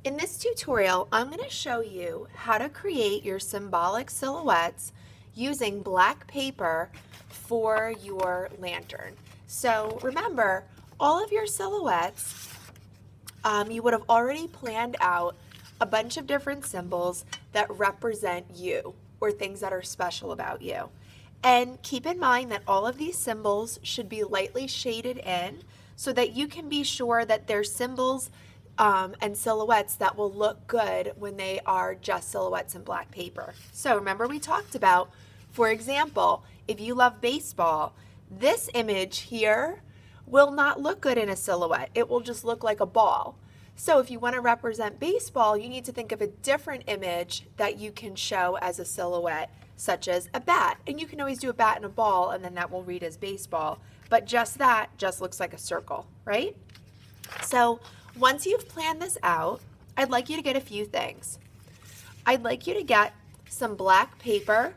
In this tutorial, I'm going to show you how to create your symbolic silhouettes using black paper for your lantern. So remember, all of your silhouettes, you would have already planned out a bunch of different symbols that represent you or things that are special about you. And keep in mind that all of these symbols should be lightly shaded in so that you can be sure that they're symbols and silhouettes that will look good when they are just silhouettes in black paper. So remember we talked about, for example, if you love baseball, this image here will not look good in a silhouette. It will just look like a ball. So if you want to represent baseball, you need to think of a different image that you can show as a silhouette, such as a bat. And you can always do a bat and a ball, and then that will read as baseball. But just that just looks like a circle, right? So once you've planned this out, I'd like you to get a few things. I'd like you to get some black paper,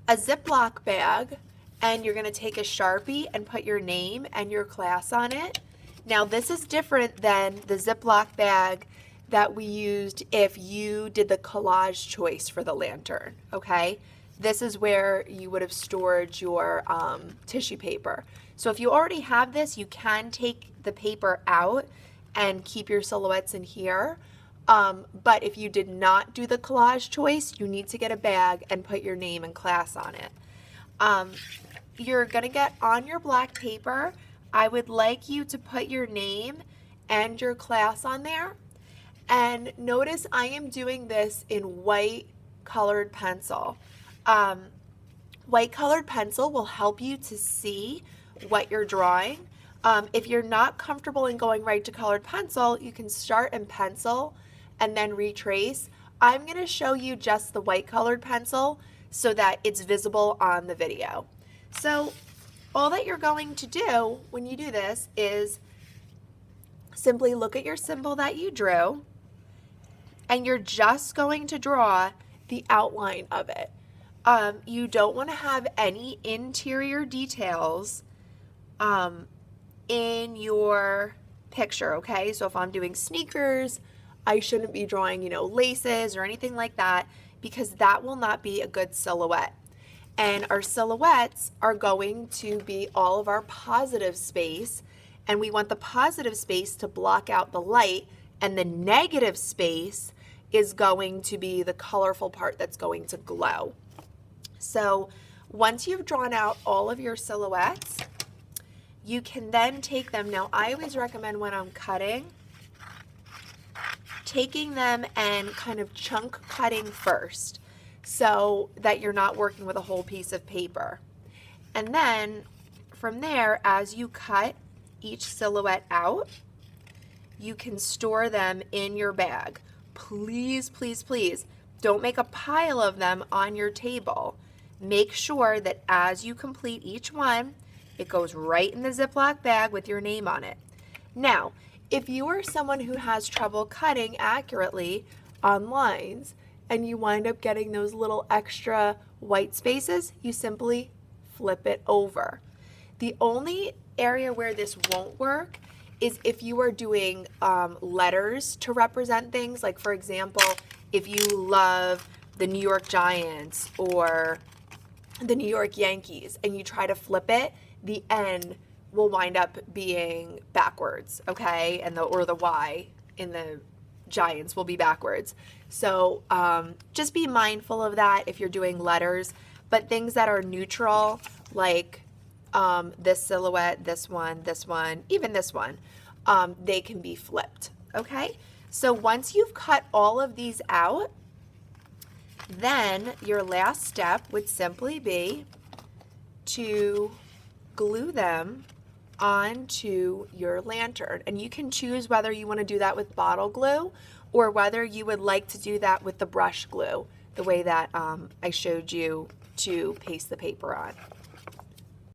a Ziploc bag, and you're going to take a Sharpie and put your name and your class on it. Now this is different than the Ziploc bag that we used if you did the collage choice for the lantern, okay? This is where you would have stored your tissue paper. So if you already have this, you can take the paper out and keep your silhouettes in here. But if you did not do the collage choice, you need to get a bag and put your name and class on it. You're gonna get on your black paper, I would like you to put your name and your class on there. And notice I am doing this in white colored pencil. White colored pencil will help you to see what you're drawing. If you're not comfortable in going right to colored pencil, you can start in pencil and then retrace. I'm going to show you just the white colored pencil so that it's visible on the video. So all that you're going to do when you do this is simply look at your symbol that you drew, and you're just going to draw the outline of it. You don't want to have any interior details in your picture, okay? So if I'm doing sneakers, I shouldn't be drawing, laces or anything like that, because that will not be a good silhouette. And our silhouettes are going to be all of our positive space, and we want the positive space to block out the light, and the negative space is going to be the colorful part that's going to glow. So once you've drawn out all of your silhouettes, you can then take them. Now I always recommend when I'm cutting, taking them and kind of chunk cutting first so that you're not working with a whole piece of paper. And then from there, as you cut each silhouette out, you can store them in your bag. Please, please, please don't make a pile of them on your table. Make sure that as you complete each one, it goes right in the Ziploc bag with your name on it. Now, if you are someone who has trouble cutting accurately on lines and you wind up getting those little extra white spaces, you simply flip it over. The only area where this won't work is if you are doing letters to represent things. Like for example, if you love the New York Giants or the New York Yankees and you try to flip it, the N will wind up being backwards, okay? And or the Y in the Giants will be backwards. So just be mindful of that if you're doing letters. But things that are neutral, like this silhouette, this one, even this one, they can be flipped, okay? So once you've cut all of these out, then your last step would simply be to glue them onto your lantern. And you can choose whether you want to do that with bottle glue or whether you would like to do that with the brush glue, the way that I showed you to paste the paper on.